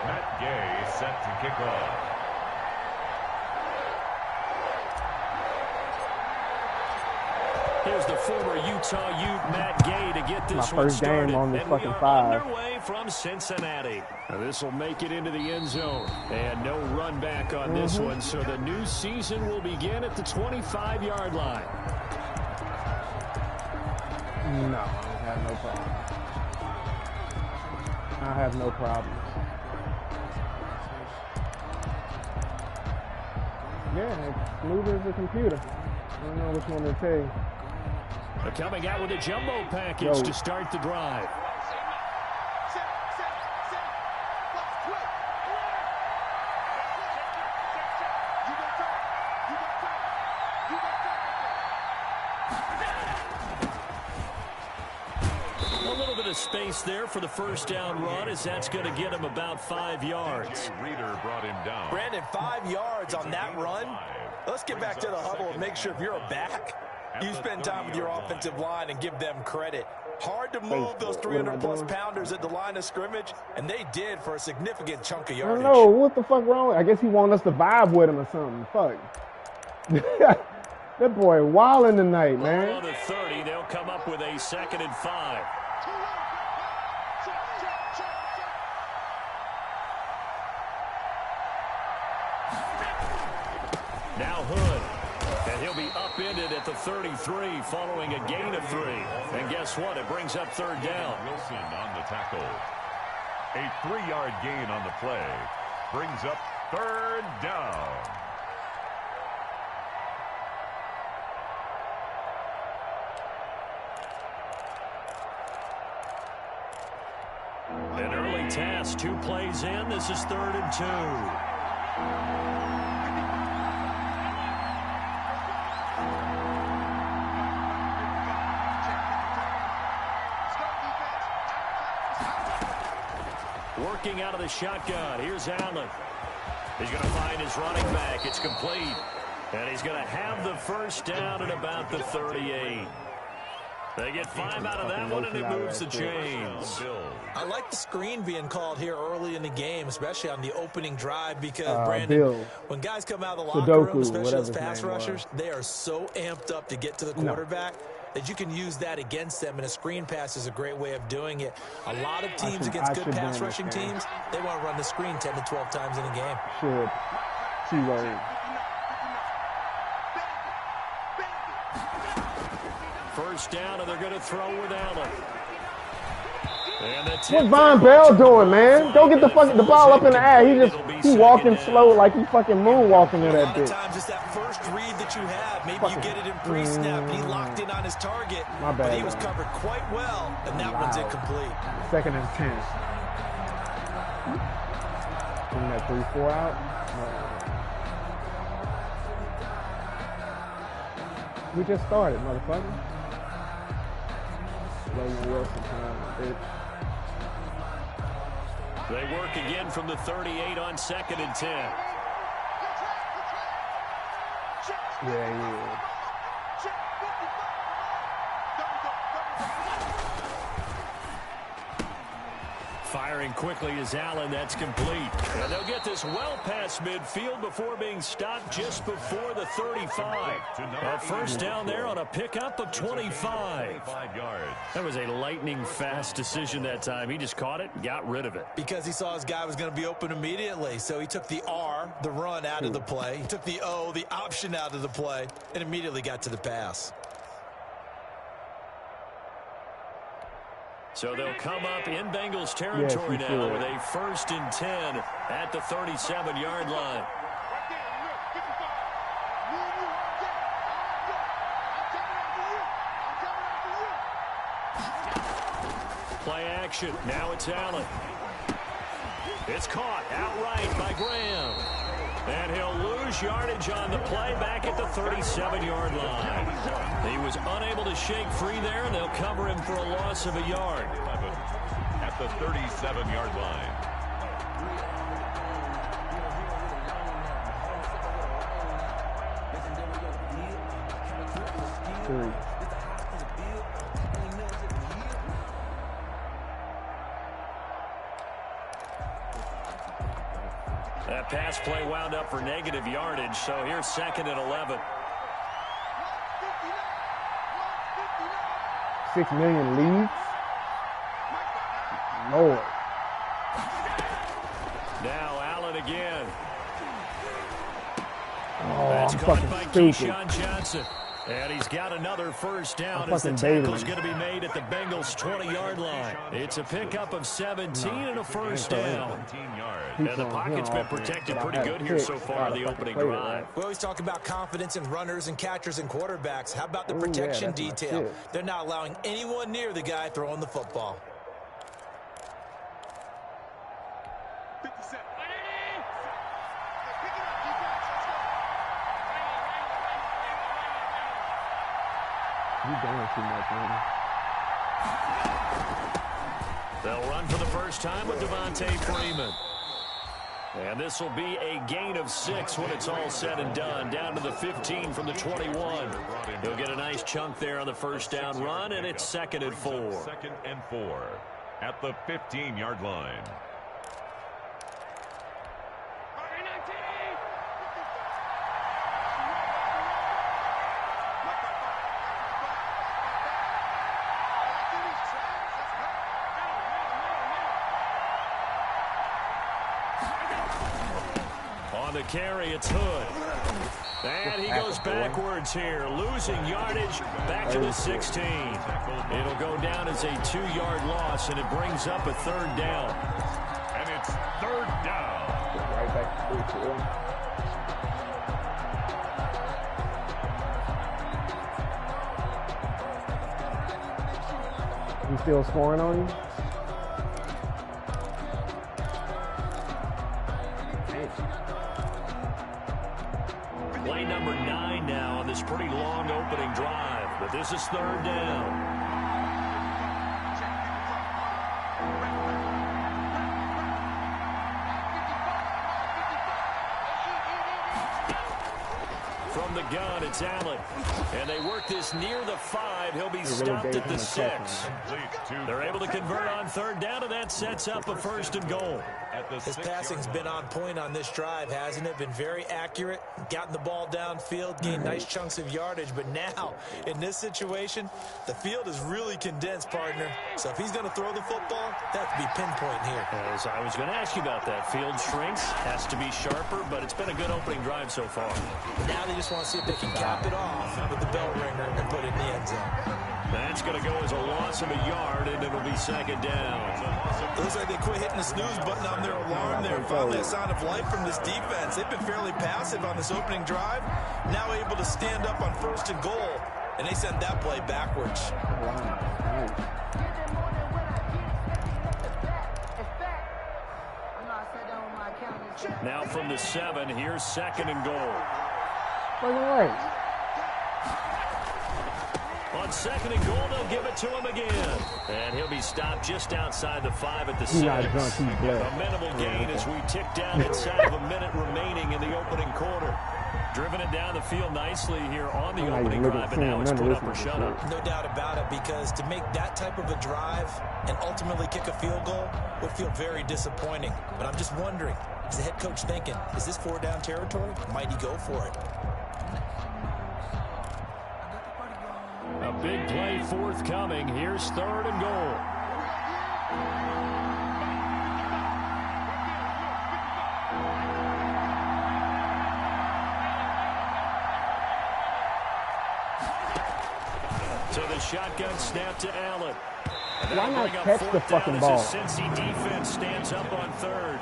Matt Gay set to kick off. Here's the former Utah Ute, Matt Gay, to get this one started. Game on the and fucking we are five. underway from Cincinnati. This will make it into the end zone. And no run back on this one, so the new season will begin at the 25-yard line. No, I have no problem. I have no problem. Yeah, it's smooth as a computer. I don't know which one to take. They're coming out with a jumbo package to start the drive. A little bit of space there for the first down run, as that's going to get him about 5 yards. Reader brought him down. Brandon, 5 yards on that run. Let's get back to the huddle and make sure if you're a back, you spend time with your offensive line and give them credit. Hard to move those 300-plus pounders at the line of scrimmage, and they did for a significant chunk of yardage. I don't know. What the fuck wrong with I guess he wanted us to vibe with him or something. Fuck. That boy wilding tonight, man. On the 30, they'll come up with a 2nd and 5. Now Hood. And he'll be upended at the 33 following a gain of 3. And guess what? It brings up 3rd down. Wilson on the tackle. A 3-yard gain on the play. Brings up 3rd down. An early task, 2 plays in. This is 3rd and 2. Working out of the shotgun. Here's Allen. He's going to find his running back. It's complete. And he's going to have the first down at about the 38. They get 5 out of that one, and it moves the chains. I like the screen being called here early in the game, especially on the opening drive, because, Brandon, when guys come out of the locker room, especially those pass rushers, they are so amped up to get to the quarterback that you can use that against them, and a screen pass is a great way of doing it. A lot of teams against good pass rushing teams, they want to run the screen 10 to 12 times in a game. Should. T-word. First down, and they're going to throw with Allen. What's Von Bell doing, man? Don't get the ball up in the air. He walking slow like he fucking moonwalking in that bitch. A lot of times it's that first read that you have. Maybe you get it in pre-snap. He locked in on his target, but he was covered quite well, and that one's incomplete. 2nd and 10. Bring that 3-4 out. No. We just started, motherfucker. Logan Wilson, bitch. They work again from the 38 on 2nd and 10. Yeah. Firing quickly is Allen. That's complete. And they'll get this well past midfield before being stopped just before the 35. A first down there on a pickup of 25. That was a lightning fast decision that time. He just caught it and got rid of it. Because he saw his guy was going to be open immediately. So he took the R, the run, out of the play. He took the O, the option, out of the play, and immediately got to the pass. So they'll come up in Bengals territory now with a 1st and 10 at the 37-yard line. Play action. Now it's Allen. It's caught outright by Graham. And he'll lose yardage on the play back at the 37-yard line. He was unable to shake free there, and they'll cover him for a loss of a yard. At the 37-yard line. That pass play wound up for negative yardage, so here's 2nd and 11. 6 million leads. Lord. Now Allen again. Oh, That's I'm caught fucking by stupid. Keyshawn Johnson. And he's got another first down as the fucking tackle's going to be made at the Bengals' 20-yard line. It's a pickup of 17 and a first down. And the pocket's been protected pretty good here so far in the opening drive. We always talk about confidence in runners and catchers and quarterbacks. How about the protection detail? They're not allowing anyone near the guy throwing the football. You doing too much, man. They'll run for the first time with Devontae Freeman. And this will be a gain of 6 when it's all said and done. Down to the 15 from the 21. He'll get a nice chunk there on the first down run, and it's 2nd and 4. 2nd and 4 at the 15-yard line. The carry, it's Hood. And he goes backwards here, losing yardage back to the 16. It'll go down as a 2-yard loss, and it brings up a 3rd down. And it's 3rd down. Right back to 3-2. You still scoring on you? Play number 9 now on this pretty long opening drive, but this is 3rd down. From the gun, it's Allen. And they work this near the 5. He'll be stopped at the 6. They're able to convert on 3rd down, and that sets up a 1st and goal. His passing's been on point on this drive, hasn't it? Been very accurate, gotten the ball downfield, gained nice chunks of yardage. But now, in this situation, the field is really condensed, partner. So if he's going to throw the football, that has to be pinpoint here. As I was going to ask you about that, field shrinks, has to be sharper, but it's been a good opening drive so far. Now they just want to see if they can cap it off with the bell ringer and put it in the end zone. That's going to go as a loss of a yard, and it'll be 2nd down. It looks like they quit hitting the snooze button on their alarm there. Finally a sign of life from this defense. They've been fairly passive on this opening drive. Now able to stand up on 1st and goal, and they send that play backwards. Now from the 7, here's 2nd and goal. On 2nd and goal, they'll give it to him again. And he'll be stopped just outside the 5 at the 6. A minimal gain as we tick down inside of a minute remaining in the opening quarter. Driven it down the field nicely here on the opening drive, and now it's put up or shut up. No doubt about it, because to make that type of a drive and ultimately kick a field goal would feel very disappointing. But I'm just wondering, is the head coach thinking, is this 4-down territory? Might he go for it? A big play forthcoming. Here's 3rd and goal. To the shotgun snap to Allen. Why not catch the fucking ball? Cincy defense stands up on 3rd.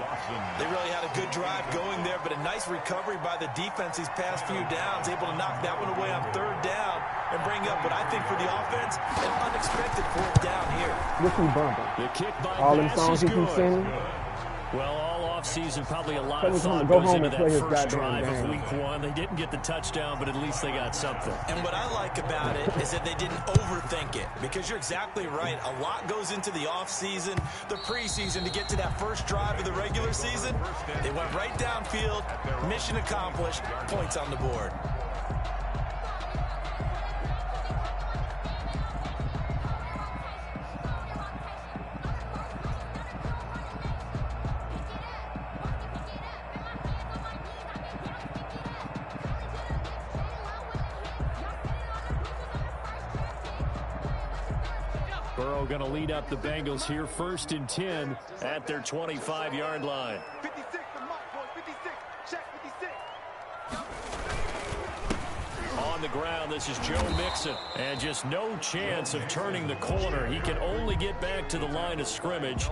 They really had a good drive going there, but a nice recovery by the defense these past few downs, able to knock that one away on 3rd down and bring up what I think for the offense, an unexpected 4th down here. This is bumping. The kick by all them songs he keeps singing. Well, all offseason, probably a lot of thought goes into that first drive of week 1. They didn't get the touchdown, but at least they got something. And what I like about it is that they didn't overthink it, because you're exactly right. A lot goes into the offseason, the preseason, to get to that first drive of the regular season. They went right downfield, mission accomplished, points on the board. Burrow going to lead up the Bengals here, 1st and 10 at their 25-yard line. 56, boy, 56. Check 56. On the ground, this is Joe Mixon. And just no chance of turning the corner. He can only get back to the line of scrimmage.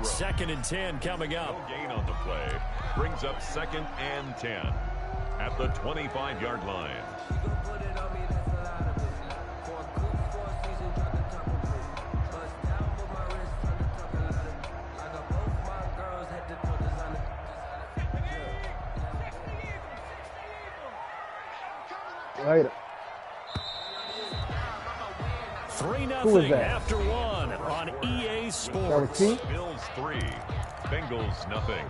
2nd and 10 coming up. No gain on the play. Brings up 2nd and 10 at the 25-yard line. Later. 3-0 after 1 on EA Sports. Bills 3, Bengals nothing.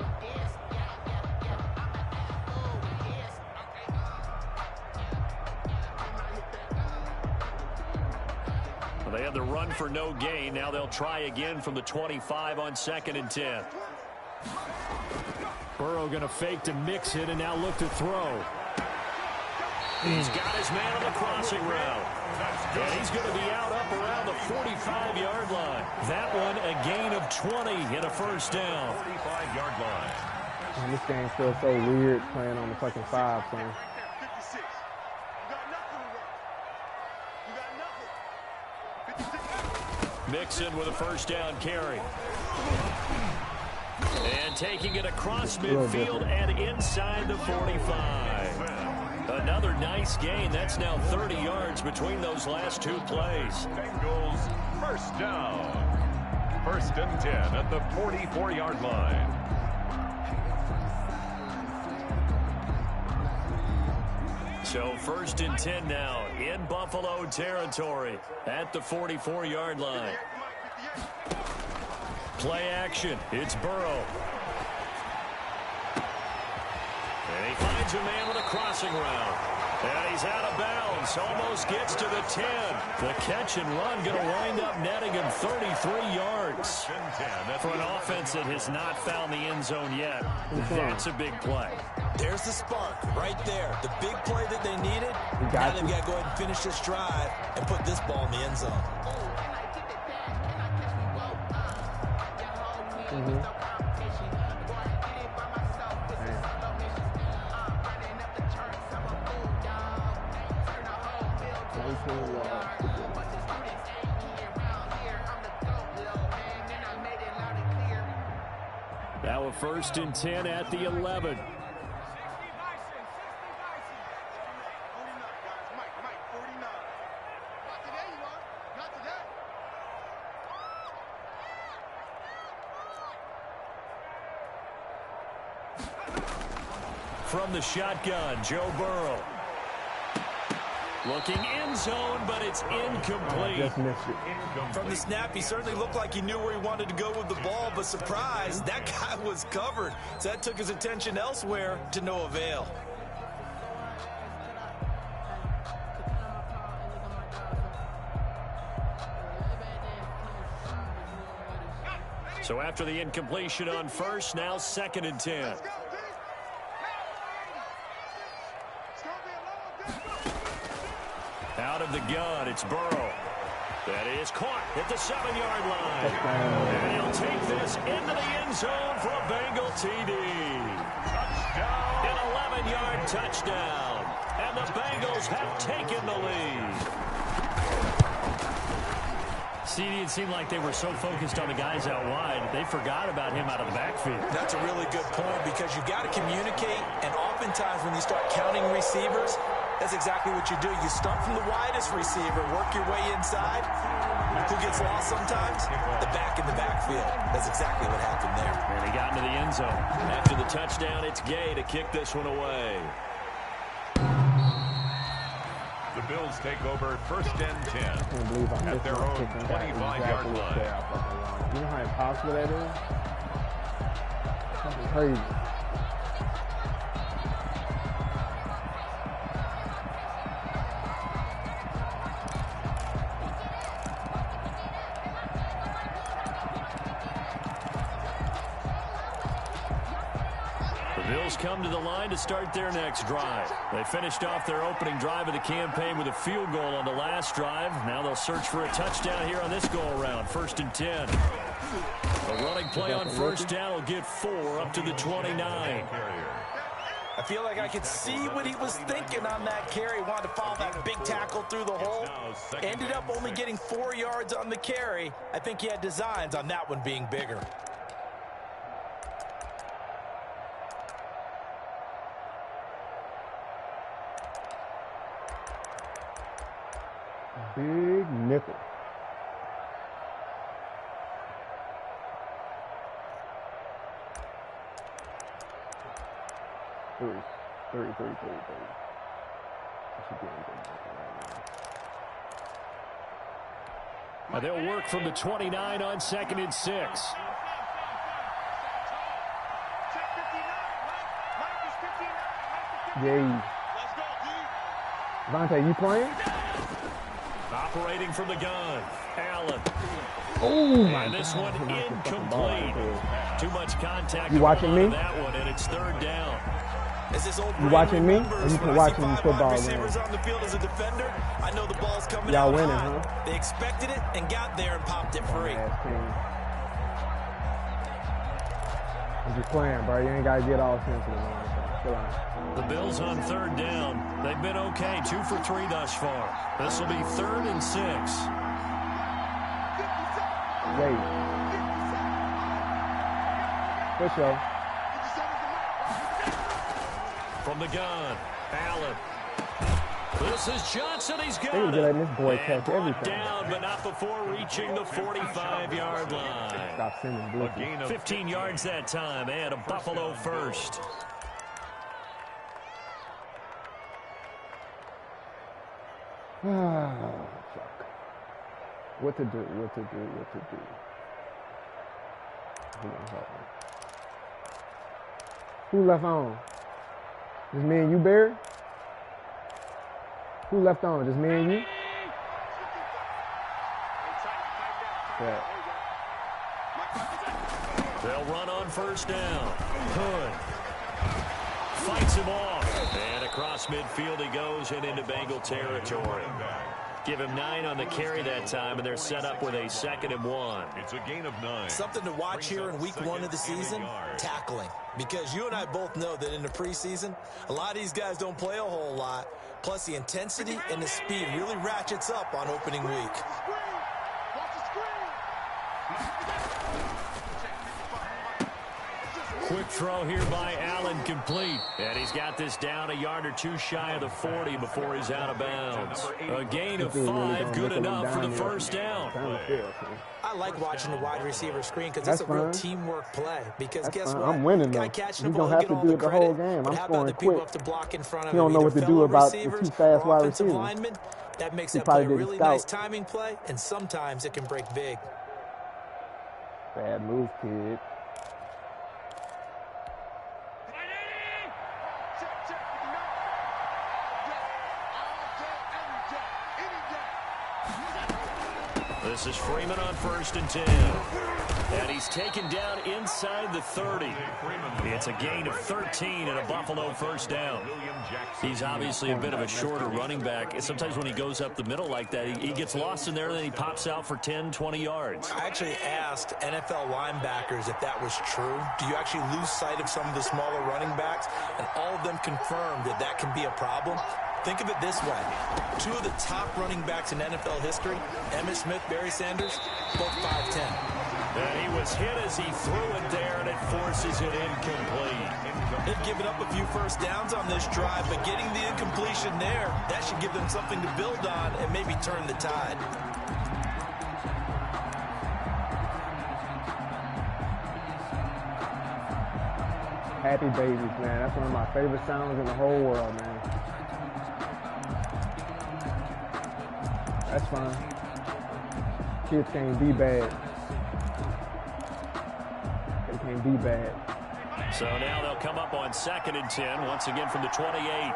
Well, they had the run for no gain. Now they'll try again from the 25 on 2nd and 10. Burrow going to fake to mix it and now look to throw. He's got his man on the crossing route. And he's going to be out up around the 45-yard line. That one a gain of 20 and a 1st down. 45-yard line. Man, this game feels so weird playing on the fucking 5, son. 56. You got nothing. 56. Mixon with a 1st down carry. And taking it across midfield and inside the 45. Another nice gain. That's now 30 yards between those last 2 plays. Bengals 1st down. 1st and 10 at the 44-yard line. So 1st and 10 now in Buffalo territory at the 44-yard line. Play action. It's Burrow. And he finds a man with a crossing route. And he's out of bounds. Almost gets to the 10. The catch and run going to wind up netting him 33 yards. For an offense that has not found the end zone yet, that's a big play. There's the spark right there. The big play that they needed. Now they've got to go ahead and finish this drive and put this ball in the end zone. Now a 1st and 10 at the 11. From the shotgun, Joe Burrow. Looking end zone, but it's incomplete. From the snap, he certainly looked like he knew where he wanted to go with the ball, but surprise, that guy was covered. So that took his attention elsewhere to no avail. So after the incompletion on 1st, now 2nd and 10. Out of the gun, it's Burrow. That is caught at the 7-yard line. And he'll take this into the end zone for a Bengal TD. Touchdown. An 11-yard touchdown. And the Bengals have taken the lead. CD, it seemed like they were so focused on the guys out wide, they forgot about him out of the backfield. That's a really good point because you've got to communicate, and oftentimes when you start counting receivers, that's exactly what you do. You start from the widest receiver, work your way inside. Who gets lost sometimes? The back in the backfield. That's exactly what happened there. And he got into the end zone. After the touchdown, it's Gay to kick this one away. The Bills take over 1st and 10 at their own 25-yard line. You know how impossible that is? That's crazy. Bills come to the line to start their next drive. They finished off their opening drive of the campaign with a field goal on the last drive. Now they'll search for a touchdown here on this go-around. 1st and 10. The running play on first down will get 4 up to the 29. I feel like I could see what he was thinking on that carry. Wanted to follow that big tackle through the hole. Ended up only getting 4 yards on the carry. I think he had designs on that one being bigger. Big nickel. Thirty. Now they'll work from the 29 on 2nd and 6. Yeah. Vontae, you playing? Operating from the gun. Allen. Oh, my And this God. one incomplete. Too much contact. You watching me? That one, and it's 3rd down. You watching me? Or you watching football? Receivers on the field as a defender. I know the ball's coming Y'all out winning, high. huh? They expected it and got there and popped it free. I'm just playing, bro. You ain't got to get all sensitive on it. Chill out. The Bills on 3rd down. They've been okay. 2 for 3 thus far. This will be 3rd and 6. Wait. For sure. From the gun, Allen. This is Johnson. He's got it. Letting this boy And catch brought everything. down, but not before reaching the 45-yard line. Stop sending blitzes. 15 yards that time, and a Buffalo first. Fuck. What to do? Who gonna help me? Who left on? Just me and you, Barry? Who left on? Just me and you? Yeah. They'll run on first down. Hood fights him off. And across midfield he goes and into Bengal territory. Give him 9 on the carry that time, and they're set up with a 2nd and 1. It's a gain of 9. Something to watch here in week 1 of the season, tackling. Because you and I both know that in the preseason, a lot of these guys don't play a whole lot. Plus, the intensity and the speed really ratchets up on opening week. Quick throw here by Allen, complete. And he's got this down a yard or 2 shy of the 40 before he's out of bounds. A gain of 5, good enough for the first down. I like watching the wide receiver screen because it's a real teamwork play. Because guess what? I'm winning, though. You don't have to do it the whole game. I'm scoring quick. You don't know what to do about the 2 fast wide receivers. That makes that play a really nice timing play, and sometimes it can break big. Bad move, kid. This is Freeman on 1st and 10. And he's taken down inside the 30. It's a gain of 13 and a Buffalo first down. He's obviously a bit of a shorter running back. Sometimes when he goes up the middle like that, he gets lost in there, and then he pops out for 10, 20 yards. I actually asked NFL linebackers if that was true. Do you actually lose sight of some of the smaller running backs? And all of them confirmed that that can be a problem. Think of it this way. 2 of the top running backs in NFL history, Emmitt Smith, Barry Sanders, both 5'10". And he was hit as he threw it there, and it forces it incomplete. They've given up a few first downs on this drive, but getting the incompletion there, that should give them something to build on and maybe turn the tide. Happy babies, man. That's one of my favorite sounds in the whole world, man. That's fine. Kids can't be bad. They can't be bad. So now they'll come up on 2nd and 10, once again from the 28.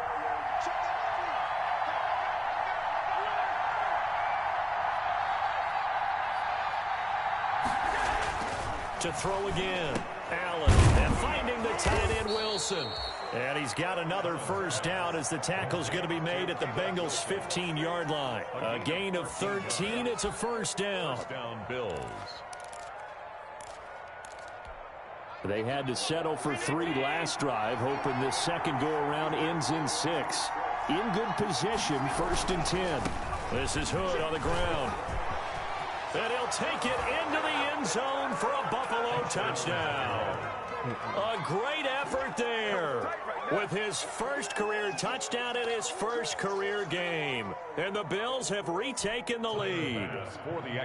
To throw again. Allen, and finding the tight end, Wilson. Wilson. And he's got another first down as the tackle's going to be made at the Bengals' 15-yard line. A gain of 13. It's a first down. Bills. They had to settle for 3 last drive, hoping this second go-around ends in 6. In good position, 1st and 10. This is Hood on the ground. And he'll take it into the end zone for a Buffalo touchdown. A great effort there with his first career touchdown in his first career game. And the Bills have retaken the lead.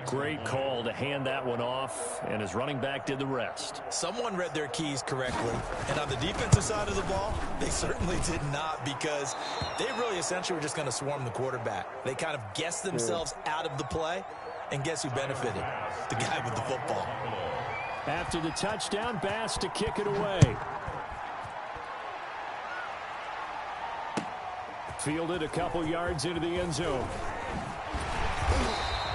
Great call to hand that one off, and his running back did the rest. Someone read their keys correctly. And on the defensive side of the ball, they certainly did not, because they really essentially were just going to swarm the quarterback. They kind of guessed themselves out of the play, and guess who benefited? The guy with the football. After the touchdown, Bass to kick it away. Fielded a couple yards into the end zone.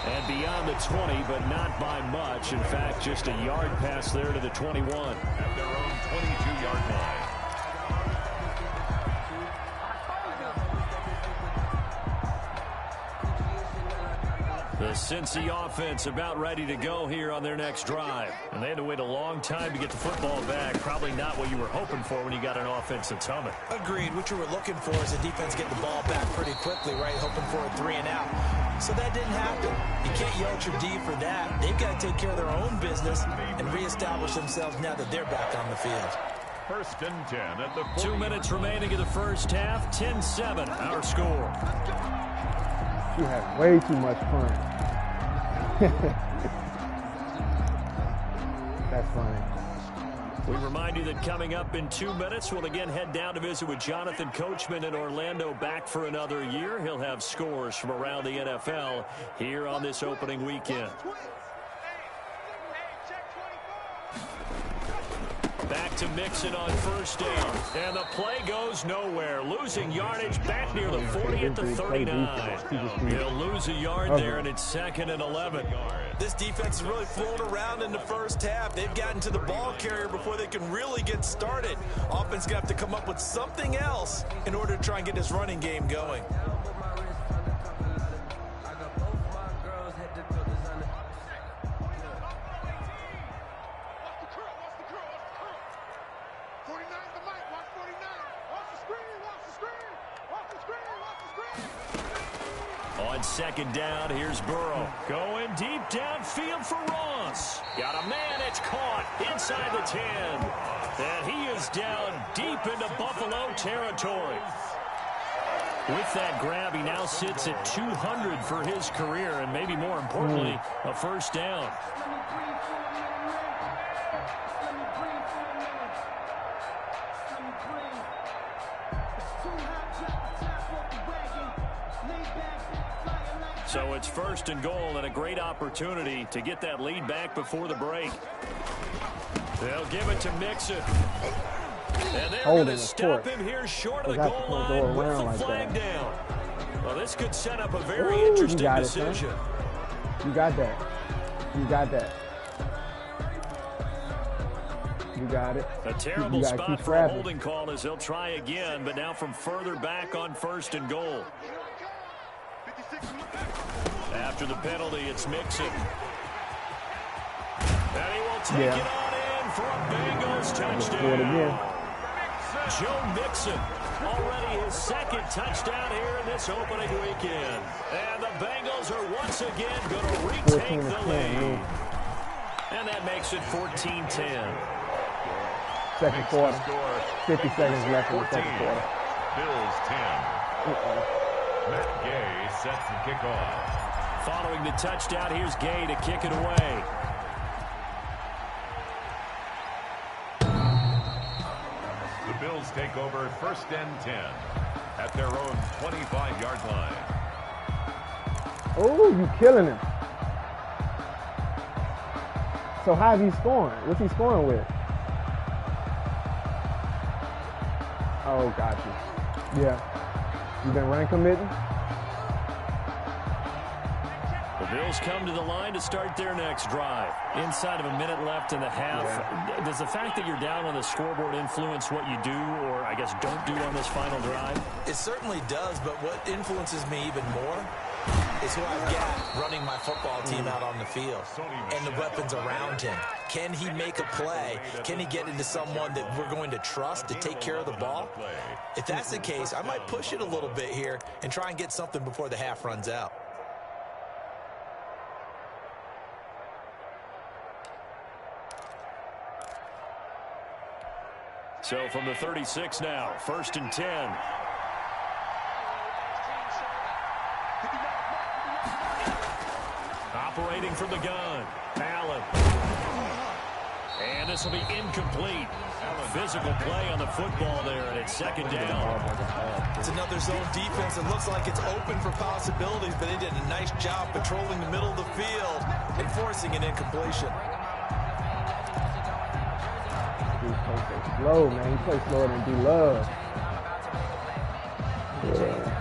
And beyond the 20, but not by much. In fact, just a yard pass there to the 21. At their own 22-yard line. The Cincy offense about ready to go here on their next drive. And they had to wait a long time to get the football back. Probably not what you were hoping for when you got an offense that's humming. Agreed. What you were looking for is a defense getting the ball back pretty quickly, right? Hoping for a 3 and out. So that didn't happen. You can't yell at your D for that. They've got to take care of their own business and reestablish themselves now that they're back on the field. 1st and 10 at the 2 minutes remaining in the first half. 10-7, our score. You had way too much fun. That's funny. We remind you that coming up in 2 minutes, we'll again head down to visit with Jonathan Coachman in Orlando, back for another year. He'll have scores from around the NFL here on this opening weekend. Back to Mixon on first down. And the play goes nowhere. Losing yardage back near the 40 at the 39. He'll lose a yard there, and it's 2nd and 11. This defense is really flown around in the first half. They've gotten to the ball carrier before they can really get started. Offense going to have to come up with something else in order to try and get this running game going. On 2nd down, here's Burrow. Going deep downfield for Ross. Got a man, it's caught inside the 10. And he is down deep into Buffalo territory. With that grab, he now sits at 200 for his career, and maybe more importantly, a first down. So it's 1st and goal, and a great opportunity to get that lead back before the break. They'll give it to Mixon. And they're going to stop him here short of the goal line with the flag down. Well, this could set up a very interesting decision. You got that. You got that. You got it. A terrible spot for a holding call as they'll try again, but now from further back on 1st and goal. After the penalty, it's Mixon. And he will take it on in for a Bengals touchdown. Joe Mixon, already his 2nd touchdown here in this opening weekend. And the Bengals are once again going to retake the lead. And that makes it 14-10. Second quarter. 50 seconds left in the second quarter. Bills 10. Matt Gay set to kick off. Following the touchdown, here's Gay to kick it away. The Bills take over 1st and 10 at their own 25-yard line. Oh, you killing him. So how is he scoring? What's he scoring with? Oh, got you. Yeah. You been run committing? The Bills come to the line to start their next drive. Inside of a minute left in the half. Yeah. Does the fact that you're down on the scoreboard influence what you do, or I guess don't do on this final drive? It certainly does, but what influences me even more is who I've got running my football team out on the field and the weapons around him. Can he make a play? Can he get into someone that we're going to trust to take care of the ball? If that's the case, I might push it a little bit here and try and get something before the half runs out. So from the 36 now, 1st and 10. Operating from the gun, Allen. And this will be incomplete. Physical play on the football there, and it's 2nd down. It's another zone defense. It looks like it's open for possibilities, but they did a nice job patrolling the middle of the field and forcing an incompletion. He plays so slow, man. He plays slower than D-Love. Yeah.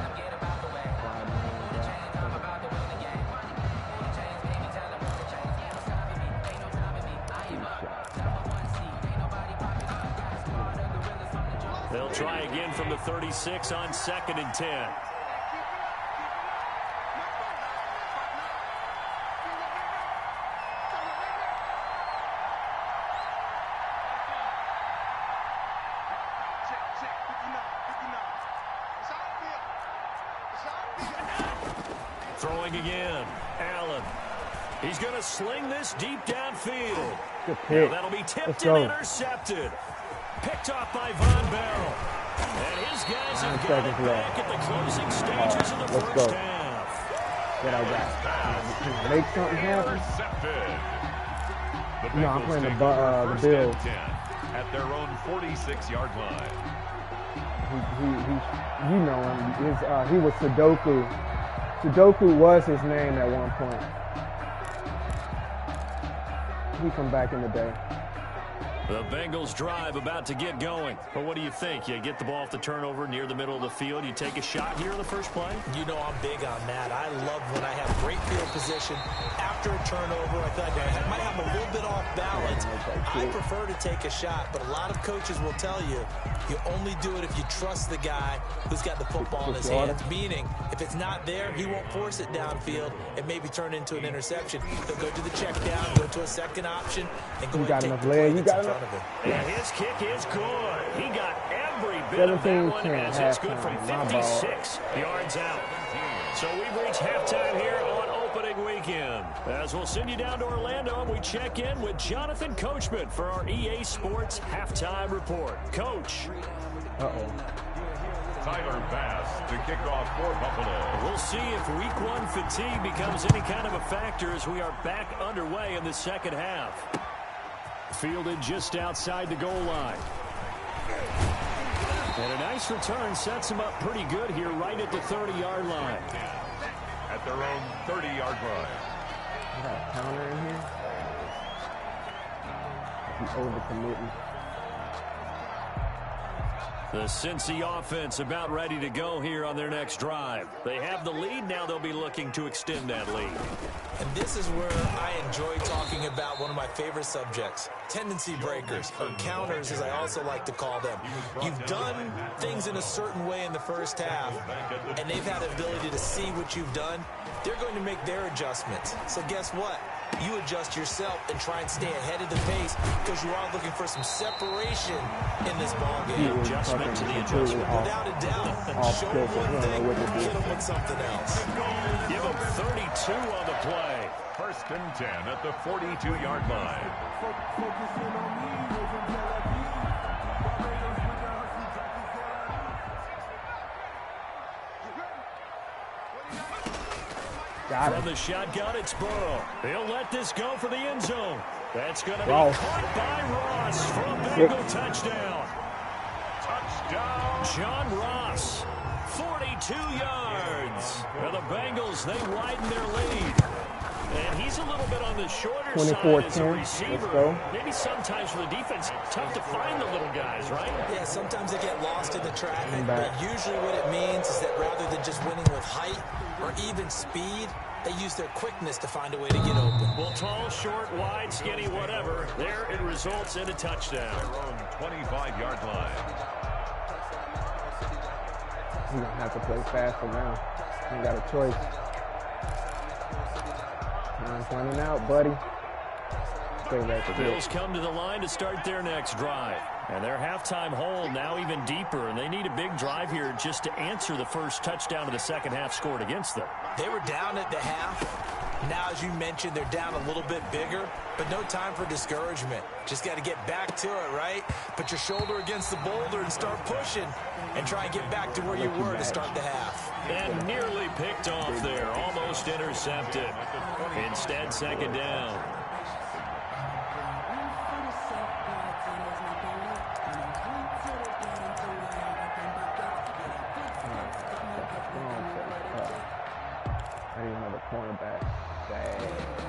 They'll try again from the 36 on 2nd and 10. Throwing again, Allen. He's going to sling this deep downfield. Good pick. Now that'll be tipped and intercepted. Picked off by Von Bell. And his guys have got it back at the closing stages of the first half. What I got? Make something happen. No, I'm playing the Bills. At their own 46-yard line. You know him. He was Sudoku. Sudoku was his name at one point. He from back in the day. The Bengals drive about to get going. But what do you think? You get the ball off the turnover near the middle of the field. You take a shot here in the first play? You know I'm big on that. I love when I have great field position. After a turnover, I feel like I might have a little bit off balance. I prefer to take a shot, but a lot of coaches will tell you, you only do it if you trust the guy who's got the football in his hands. Meaning, if it's not there, he won't force it downfield and maybe turn into an interception. He'll go to the check down, go to a second option, and go and take the play that's in front of him. And his kick is good. He got every bit of that one as it's good from 56 yards out. So we've reached halftime here on opening weekend. As we'll send you down to Orlando, and we check in with Jonathan Coachman for our EA Sports Halftime Report. Coach. Tyler Bass to kick off for Buffalo. We'll see if week 1 fatigue becomes any kind of a factor as we are back underway in the second half. Fielded just outside the goal line. And a nice return sets him up pretty good here right at the 30-yard line. At their own 30-yard line. You got a counter in here? He's overcommitting. The Cincy offense about ready to go here on their next drive. They have the lead. Now they'll be looking to extend that lead. And this is where I enjoy talking about one of my favorite subjects, tendency breakers, or counters as I also like to call them. You've done things in a certain way in the first half, and they've had the ability to see what you've done. They're going to make their adjustments. So guess what? You adjust yourself and try and stay ahead of the pace because you are looking for some separation in this ball game. Adjustment to the adjustment. Without a doubt. Show them one thing, hit them with something else. Give them 32 on the play. 1st and 10 at the 42-yard line. From the shotgun, it's Burrow. He'll let this go for the end zone. That's going to be caught by Ross for a Bengal touchdown. Touchdown. John Ross, 42 yards. Now the Bengals, they widen their lead. And he's a little bit on the shorter side as a receiver. Maybe sometimes for the defense, tough to find the little guys, right? Yeah, sometimes they get lost in the traffic, but usually what it means is that rather than just winning with height or even speed, They use their quickness to find a way to get open. Well, tall, short, wide, skinny, whatever. There it results in a touchdown. Their own 25-yard line. He's going to have to play faster now. He ain't got a choice. Time's running out, buddy. The Bills come to the line to start their next drive. And their halftime hole now even deeper, and they need a big drive here just to answer the first touchdown of the second half scored against them. They were down at the half. Now, as you mentioned, they're down a little bit bigger, but no time for discouragement. Just got to get back to it, right? Put your shoulder against the boulder and start pushing and try and get back to where you were to start the half. And nearly picked off there, almost intercepted. Instead, second down. I didn't know the cornerback. Dang.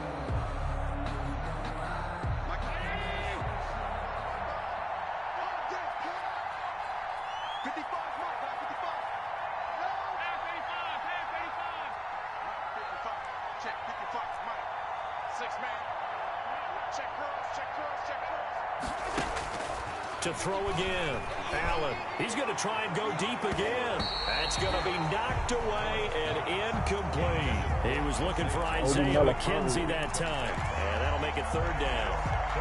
6-man. Check cross, check cross, check cross. To throw again. Allen. He's going to try and go deep again. That's going to be knocked away and incomplete. He was looking for Isaiah McKenzie that time. And that'll make it third down.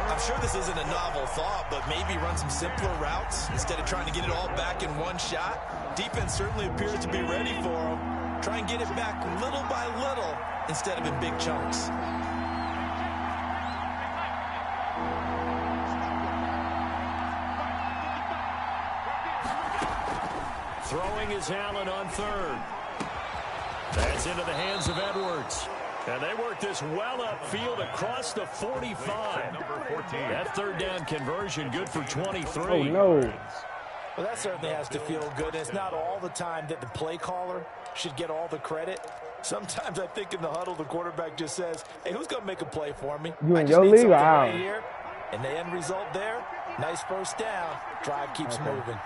I'm sure this isn't a novel thought, but maybe run some simpler routes instead of trying to get it all back in one shot. Defense certainly appears to be ready for him. Try and get it back little by little instead of in big chunks. Throwing is Allen on third. That's into the hands of Edwards. And they work this well upfield across the 45. Number 14. That third down conversion good for 23. Oh, no. Well, that certainly has to feel good. And it's not all the time that the play caller should get all the credit. Sometimes I think in the huddle, the quarterback just says, hey, who's going to make a play for me? You in your league? Wow. Right here. And the end result there, nice first down. Drive keeps moving.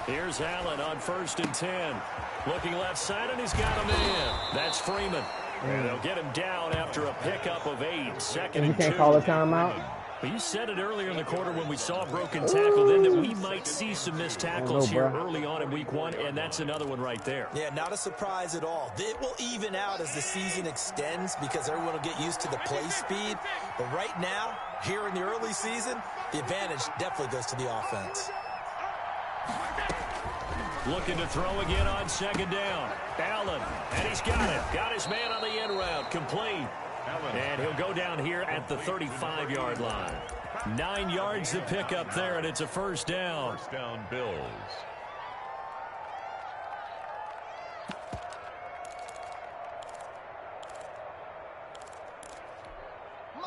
Here's Allen on 1st and 10. Looking left side, and he's got a man. That's Freeman. And they'll get him down after a pickup of 8. Second and 2. You can't call a timeout? Well, you said it earlier in the quarter when we saw a broken tackle then that we might see some missed tackles here early on in week 1, and that's another one right there. Yeah, not a surprise at all. It will even out as the season extends because everyone will get used to the play speed. But right now, here in the early season, the advantage definitely goes to the offense. Looking to throw again on second down. Allen, and he's got it. Got his man on the end route, complete. And he'll go down here at the 35-yard line. 9 yards to pick up there, and it's a first down. First down, Bills.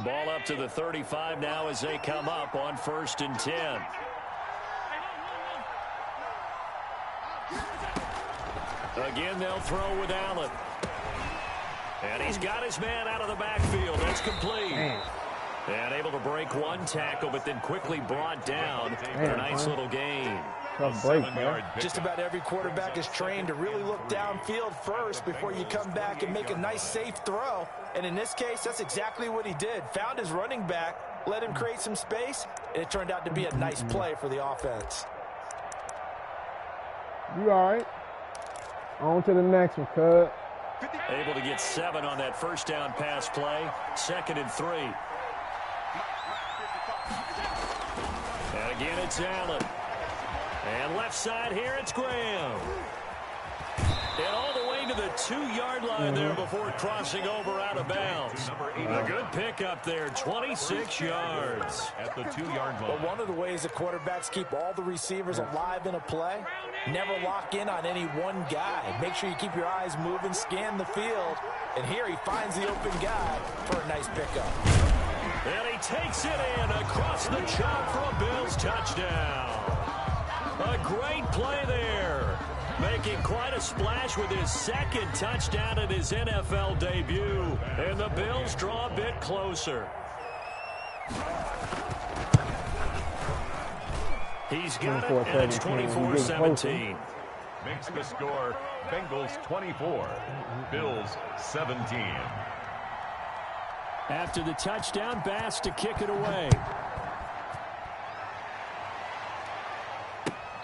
Ball up to the 35 now as they come up on 1st and 10. Again, they'll throw with Allen. And he's got his man out of the backfield. That's complete. And able to break one tackle, but then quickly brought down for a nice little gain. Just about every quarterback is trained to really look downfield first before you come back and make a nice, safe throw. And in this case, that's exactly what he did. Found his running back, let him create some space, and it turned out to be a nice play for the offense. You all right? On to the next one, cuz. Able to get 7 on that first down pass play. 2nd and 3. And again, it's Allen. And left side here, it's Graham. And all the way to the 2-yard line there before crossing over out of bounds. A good pickup there, 26 yards. At the 2-yard line. But one of the ways the quarterbacks keep all the receivers alive in a play, never lock in on any one guy. Make sure you keep your eyes moving, scan the field. And here he finds the open guy for a nice pickup. And he takes it in across the chop for a Bills touchdown. A great play there. Making quite a splash with his 2nd touchdown in his NFL debut. And the Bills draw a bit closer. He's got it, and it's 24-17. Makes the score Bengals 24, Bills 17. After the touchdown, Bass to kick it away.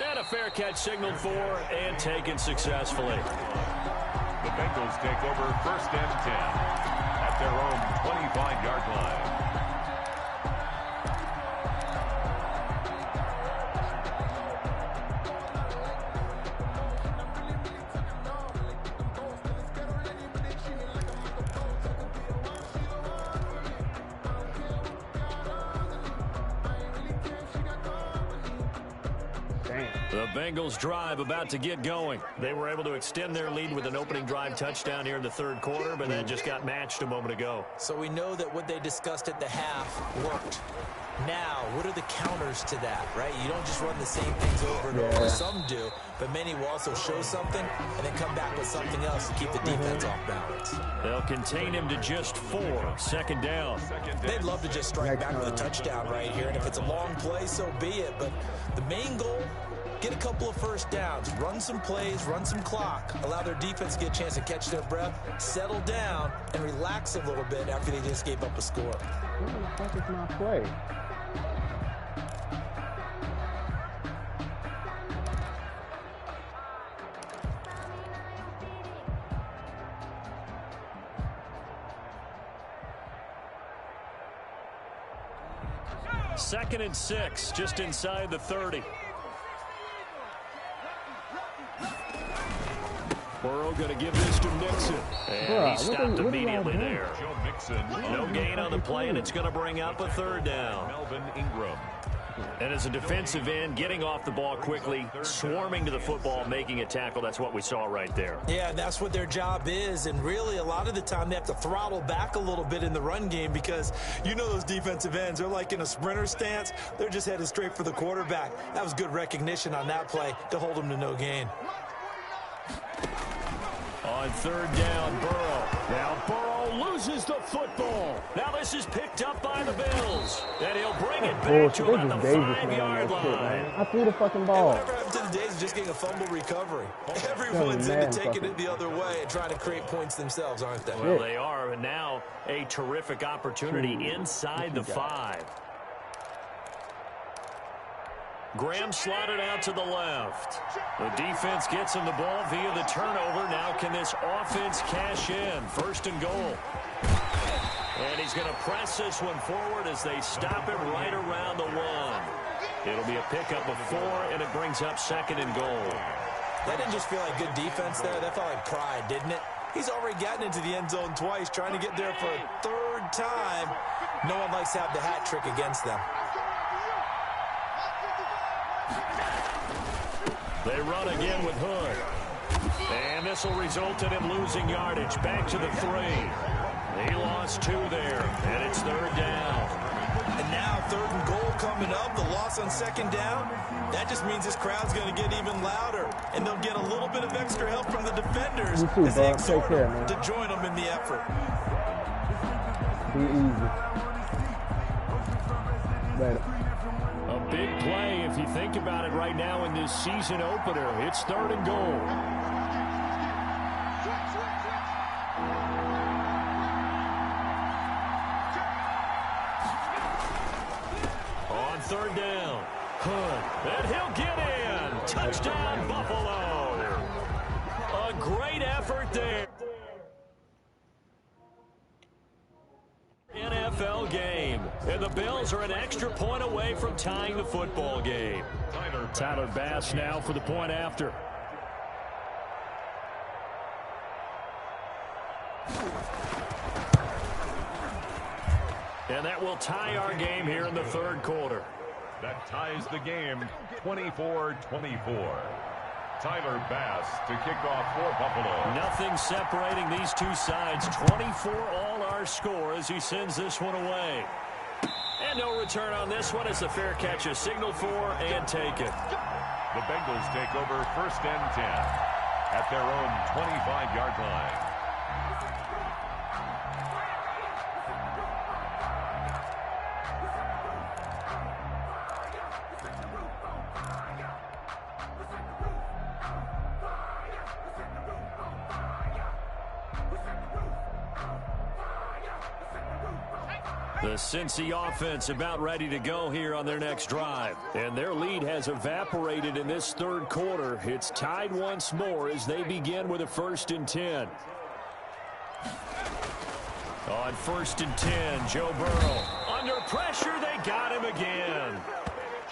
And a fair catch signaled for and taken successfully. The Bengals take over 1st and 10 at their own 25-yard line. The Bengals drive about to get going. They were able to extend their lead with an opening drive touchdown here in the 3rd quarter, but that just got matched a moment ago. So we know that what they discussed at the half worked. Now, what are the counters to that, right? You don't just run the same things over and over. Some do, but many will also show something and then come back with something else to keep the defense off balance. They'll contain him to just 4. 2nd down. They'd love to just strike back with a touchdown right here, and if it's a long play, so be it. But the main goal, get a couple of 1st downs, run some plays, run some clock, allow their defense to get a chance to catch their breath, settle down, and relax a little bit after they just gave up a score. What the fuck is my play? Second and 6, just inside the 30. Burrow going to give this to Mixon. And he stopped immediately there. Joe Mixon. No gain on the play, and it's going to bring up a 3rd down. Melvin Ingram. And as a defensive end, getting off the ball quickly, swarming to the football, making a tackle, that's what we saw right there. Yeah, that's what their job is, and really a lot of the time they have to throttle back a little bit in the run game because you know those defensive ends, they're like in a sprinter stance. They're just headed straight for the quarterback. That was good recognition on that play to hold them to no gain. On 3rd down, Burrow. Now Burrow loses the football. Now this is picked up by the Bills. And he'll bring it back to about the 5-yard line. I threw the fucking ball. Hey, whatever happened to the days of just getting a fumble recovery? Everyone's into taking it the other way and trying to create points themselves, aren't they? Well, they are, and now a terrific opportunity inside the 5. Graham slotted out to the left. The defense gets him the ball via the turnover. Now can this offense cash in? 1st and goal. And he's going to press this one forward as they stop it right around the 1. It'll be a pickup of 4, and it brings up 2nd and goal. That didn't just feel like good defense there. That felt like pride, didn't it? He's already gotten into the end zone twice, trying to get there for a 3rd time. No one likes to have the hat trick against them. They run again with Hood. And this will result in him losing yardage. Back to the 3. He lost 2 there, and it's 3rd down. And now 3rd and goal coming up. The loss on 2nd down. That just means this crowd's going to get even louder. And they'll get a little bit of extra help from the defenders as they exhort them to join them in the effort. Be easy. Later. A big play if you think about it right now in this season opener. It's 3rd and goal. On 3rd down, Hood, and he'll get in. Touchdown, Buffalo. A great effort there. NFL game, and the Bills are an extra point away from tying the football game. Tyler Bass now for the point after. And that will tie our game here in the 3rd quarter. That ties the game 24-24. Tyler Bass to kick off for Buffalo. Nothing separating these two sides. 24 all our score as he sends this one away. And no return on this one as the fair catch is signaled for and taken. The Bengals take over 1st and 10 at their own 25-yard line. The Cincy offense about ready to go here on their next drive. And their lead has evaporated in this third quarter. It's tied once more as they begin with a 1st and 10. On 1st and 10, Joe Burrow. Under pressure, they got him again.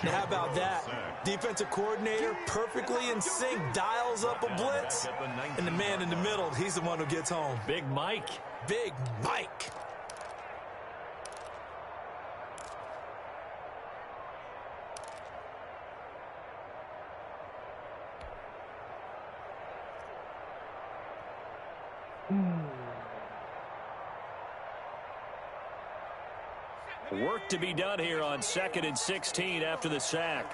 Now, how about that? Defensive coordinator perfectly in sync, dials up a blitz, and the man in the middle, he's the one who gets home. Big Mike. Big Mike. Work to be done here on 2nd and 16 after the sack.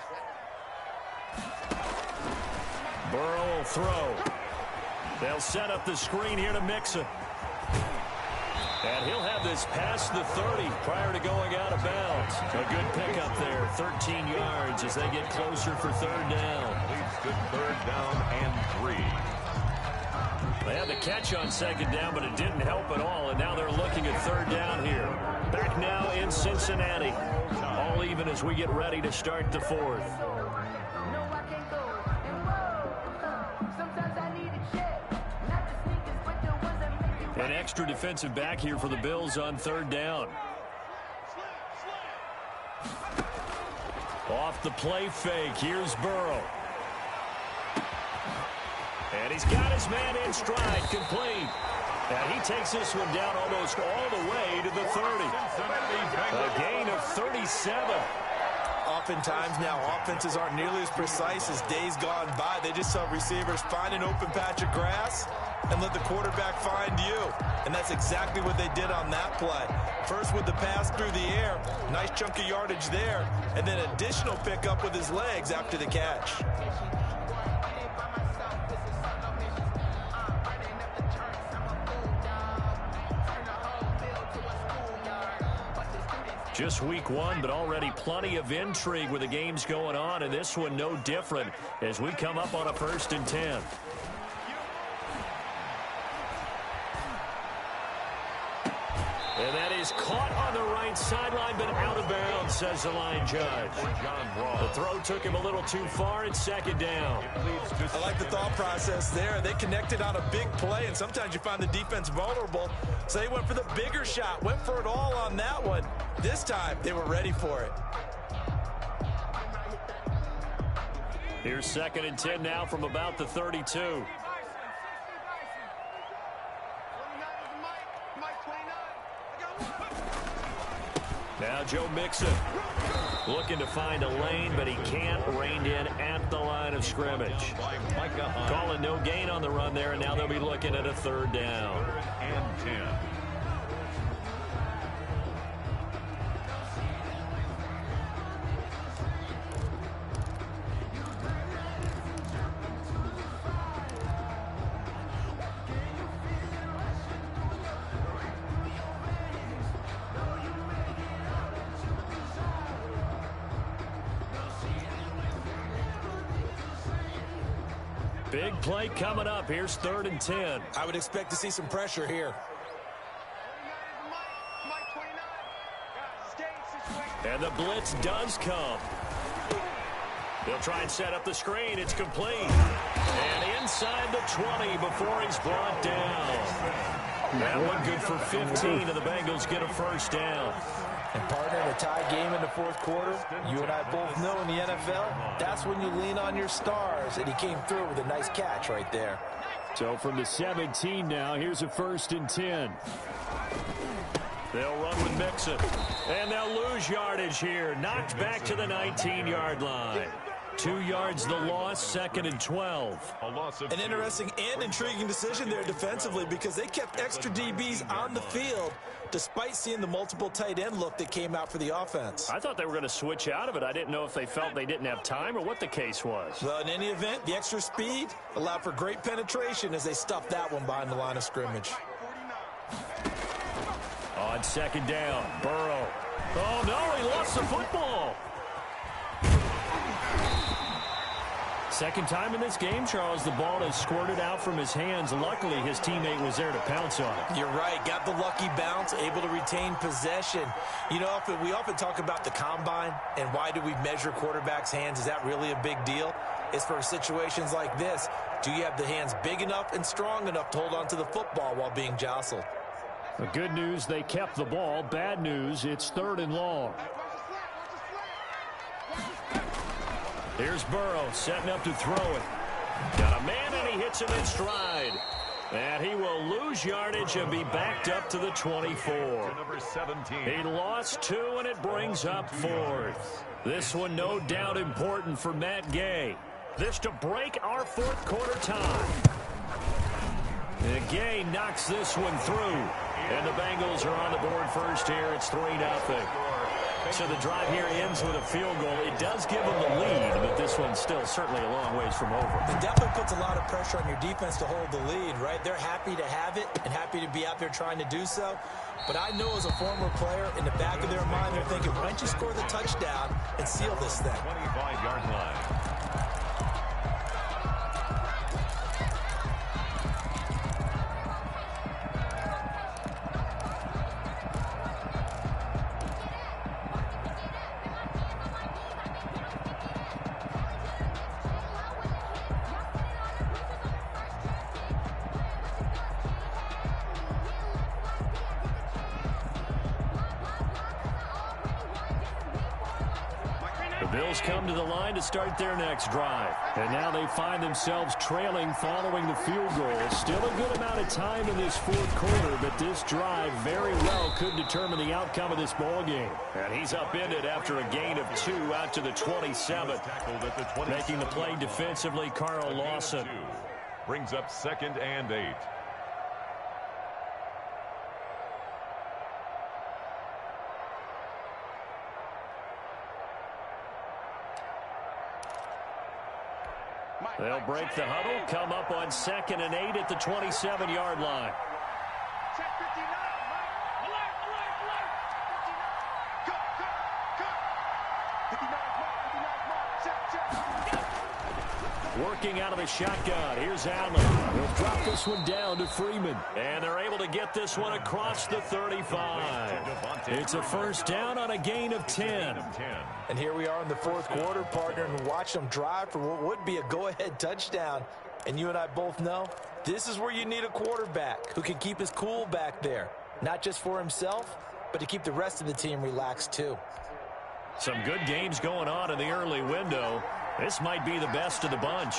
Burrow will throw. They'll set up the screen here to Mixon. And he'll have this past the 30 prior to going out of bounds. A good pickup there, 13 yards as they get closer for 3rd down. Leads to 3rd down and 3. They had the catch on 2nd down, but it didn't help at all, and now they're looking at 3rd down here. Back now in Cincinnati. All even as we get ready to start the 4th. An extra defensive back here for the Bills on 3rd down. Off the play fake, here's Burrow. And he's got his man in stride, complete. And he takes this one down almost all the way to the 30. A gain of 37. Oftentimes now, offenses aren't nearly as precise as days gone by. They just saw receivers find an open patch of grass and let the quarterback find you. And that's exactly what they did on that play. First with the pass through the air, nice chunk of yardage there, and then additional pickup with his legs after the catch. Just week 1, but already plenty of intrigue with the games going on, and this one no different as we come up on a 1st and 10. And that is caught on the right sideline, but out of bounds, says the line judge. The throw took him a little too far. It's 2nd down. I like the thought process there. They connected on a big play, and sometimes you find the defense vulnerable. So they went for the bigger shot, went for it all on that one. This time, they were ready for it. Here's 2nd and 10 now from about the 32. Now Joe Mixon looking to find a lane, but he can't. Reined in at the line of scrimmage. Calling no gain on the run there, and now they'll be looking at a 3rd down. 3rd and 10. Big play coming up. Here's 3rd and 10. I would expect to see some pressure here. And the blitz does come. They'll try and set up the screen. It's complete. And inside the 20 before he's brought down. That one good for 15, and the Bengals get a 1st down. And partner, in a tie game in the 4th quarter, you and I both know in the NFL, that's when you lean on your stars, and he came through with a nice catch right there. So from the 17 now, here's a 1st and 10. They'll run with Mixon, and they'll lose yardage here. Knocked back to the 19-yard line. 2 yards the loss, 2nd and 12. An interesting and intriguing decision there defensively because they kept extra DBs on the field despite seeing the multiple tight end look that came out for the offense. I thought they were going to switch out of it. I didn't know if they felt they didn't have time or what the case was. Well, in any event, the extra speed allowed for great penetration as they stuffed that one behind the line of scrimmage. On 2nd down, Burrow. Oh, no, he lost the football. Second time in this game, Charles, the ball has squirted out from his hands. Luckily, his teammate was there to pounce on it. You're right. Got the lucky bounce, able to retain possession. You know, we often talk about the combine and why do we measure quarterbacks' hands. Is that really a big deal? It's for situations like this. Do you have the hands big enough and strong enough to hold on to the football while being jostled? The good news, they kept the ball. Bad news, it's 3rd and long. Here's Burrow setting up to throw it. Got a man, and he hits him in stride. And he will lose yardage and be backed up to the 24. Number 17. He lost 2, and it brings up 4th. This one no doubt important for Matt Gay. This to break our 4th quarter tie. And Gay knocks this one through. And the Bengals are on the board first here. It's 3-0. So the drive here ends with a field goal. It does give them the lead, but this one's still certainly a long ways from over. It definitely puts a lot of pressure on your defense to hold the lead, right? They're happy to have it and happy to be out there trying to do so. But I know as a former player, in the back of their mind, they're thinking, why don't you score the touchdown and seal this thing? 25-yard line. Bills come to the line to start their next drive. And now they find themselves trailing following the field goal. Still a good amount of time in this 4th quarter, but this drive very well could determine the outcome of this ball game. And he's upended after a gain of 2 out to the 27th. Making the play defensively, Carl Lawson. Brings up 2nd and 8. They'll break the huddle, come up on 2nd and 8 at the 27-yard line. Check 59, Mike. Alert, alert, alert. 59. Cut. 59, Mark. Check. Working out of the shotgun. Here's Allen. He'll drop this one down to Freeman. And they're able to get this one across the 35. It's a first down on a gain of 10. And here we are in the 4th quarter, partner, and watch them drive for what would be a go-ahead touchdown. And you and I both know this is where you need a quarterback who can keep his cool back there. Not just for himself, but to keep the rest of the team relaxed too. Some good games going on in the early window. This might be the best of the bunch.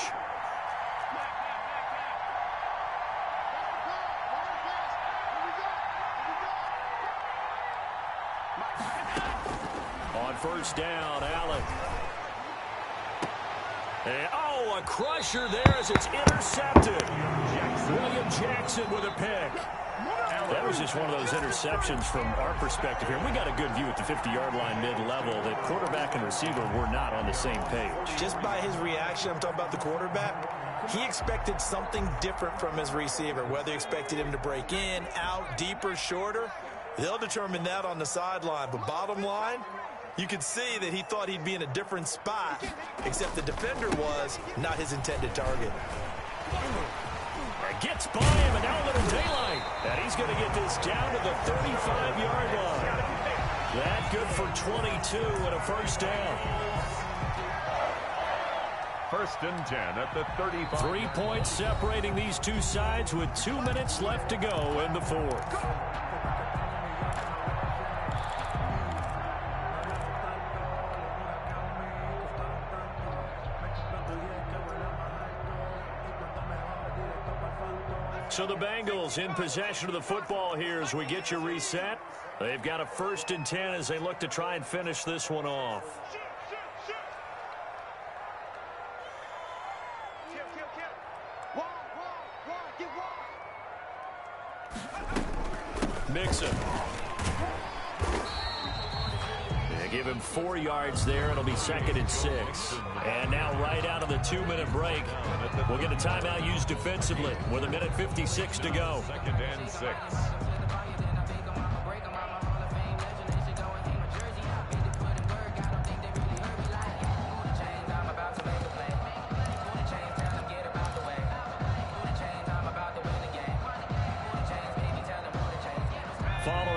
On first down, Allen. And, oh, a crusher there as it's intercepted. William Jackson with a pick. That was just one of those interceptions from our perspective here. We got a good view at the 50-yard line mid-level that quarterback and receiver were not on the same page. Just by his reaction, I'm talking about the quarterback, he expected something different from his receiver, whether he expected him to break in, out, deeper, shorter. They'll determine that on the sideline. But bottom line, you could see that he thought he'd be in a different spot, except the defender was not his intended target. Gets by him, and now a little daylight. And he's going to get this down to the 35-yard line. That good for 22 and a first down. 1st and 10 at the 35. 3 points separating these two sides with 2 minutes left to go in the 4th. So the Bengals in possession of the football here as we get you reset. They've got a 1st and 10 as they look to try and finish this one off. Mixon. They give him 4 yards there. It'll be 2nd and 6. And now right out of the 2-minute break, we'll get a timeout used defensively with 1:56 to go. 2nd and 6.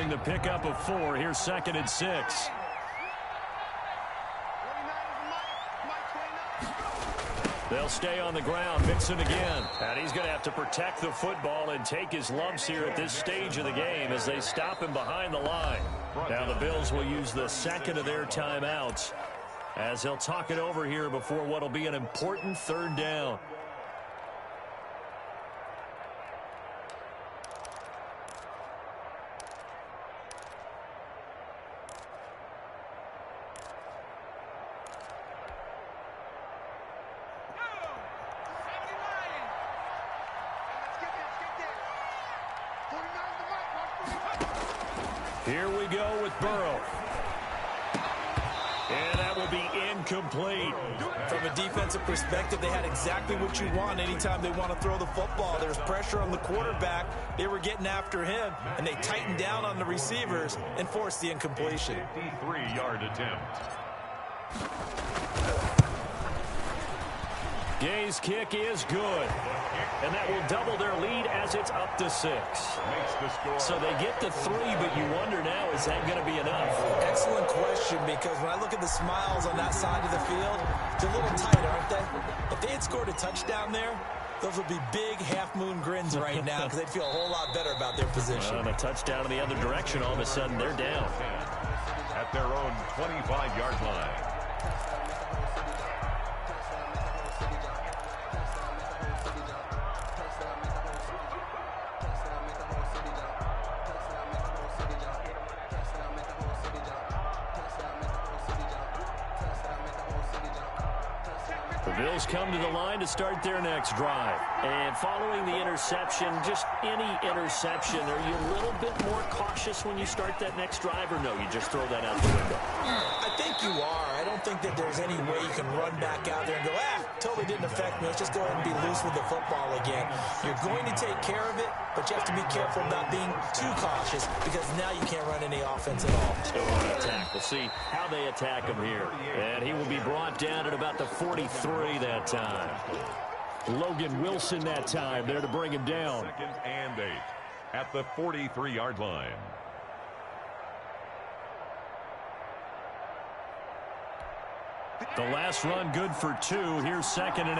following the pickup of 4. Here's 2nd and 6. They'll stay on the ground. Mixon again. And he's going to have to protect the football and take his lumps here at this stage of the game as they stop him behind the line. Now the Bills will use the 2nd of their timeouts as he'll talk it over here before what will be an important 3rd down. Here we go with Burrow. And that will be incomplete. From a defensive perspective, they had exactly what you want anytime they want to throw the football. There's pressure on the quarterback. They were getting after him, and they tightened down on the receivers and forced the incompletion. 53-yard attempt. Gay's kick is good. And that will double their lead as it's up to 6. So they get to 3, but you wonder now, is that going to be enough? Excellent question, because when I look at the smiles on that side of the field, they're a little tight, aren't they? If they had scored a touchdown there, those would be big half-moon grins right now because they'd feel a whole lot better about their position. And a touchdown in the other direction, all of a sudden they're down. At their own 25-yard line. Bills come to the line to start their next drive. And following the interception, just any interception, are you a little bit more cautious when you start that next drive, or no, you just throw that out the window? I think you are. I don't think that there's any way you can run back out there and go, totally didn't affect me. Let's just go ahead and be loose with the football again. You're going to take care of it, but you have to be careful about being too cautious because now you can't run any offense at all. Still on attack. We'll see how they attack him here. And he will be brought down at about the 43 that time. Logan Wilson that time there to bring him down. 2nd and 8 at the 43-yard line. The last run good for 2. Here's 2nd and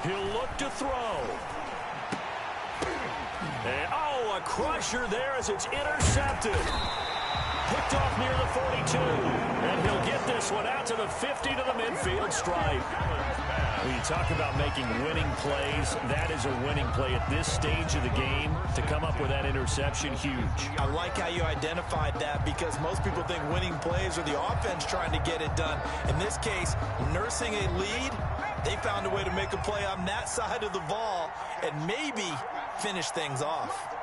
8. He'll look to throw. And, a crusher there as it's intercepted. Picked off near the 42. And he'll get this one out to the 50 to the midfield stripe. When you talk about making winning plays, that is a winning play at this stage of the game. To come up with that interception, huge. I like how you identified that because most people think winning plays are the offense trying to get it done. In this case, nursing a lead, they found a way to make a play on that side of the ball and maybe finish things off.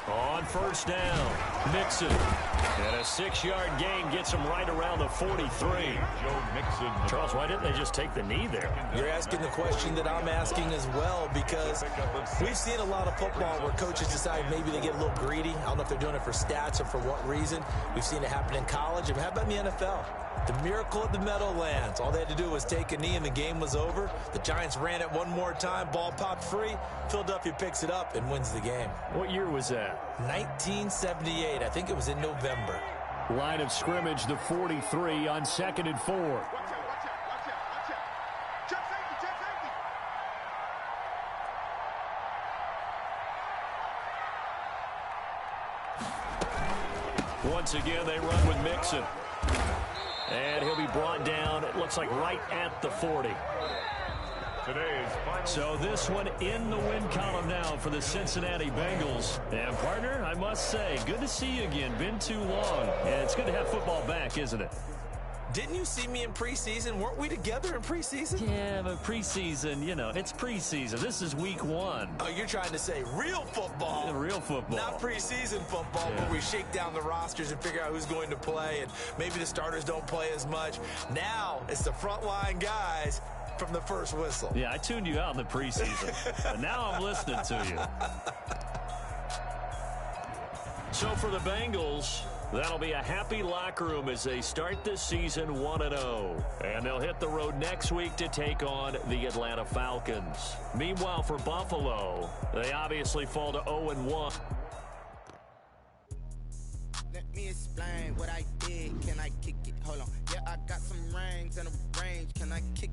On 1st down, Mixon. And a 6-yard gain gets him right around the 43. Joe Mixon. Charles, why didn't they just take the knee there? You're asking the question that I'm asking as well because we've seen a lot of football where coaches decide maybe they get a little greedy. I don't know if they're doing it for stats or for what reason. We've seen it happen in college. And how about in the NFL? The miracle at the Meadowlands. All they had to do was take a knee and the game was over. The Giants ran it one more time. Ball popped free. Philadelphia picks it up and wins the game. What year was that? 1978. I think it was in November. Line of scrimmage, the 43 on 2nd and 4. Watch out. Check safety. Once again, they run with Mixon. And he'll be brought down, it looks like, right at the 40. So this one in the win column now for the Cincinnati Bengals. And, partner, I must say, good to see you again. Been too long. And it's good to have football back, isn't it? Didn't you see me in preseason? Weren't we together in preseason? Yeah, but preseason, it's preseason. This is week 1. Oh, you're trying to say real football. Yeah, real football. Not preseason football, where we shake down the rosters and figure out who's going to play, and maybe the starters don't play as much. Now it's the frontline guys from the first whistle. Yeah, I tuned you out in the preseason. But now I'm listening to you. So for the Bengals, That'll be a happy locker room as they start this season 1-0. And they'll hit the road next week to take on the Atlanta Falcons. Meanwhile, for Buffalo, they obviously fall to 0-1. Let me explain what I did. Can I kick it? Hold on. Yeah, I got some rings and a range. Can I kick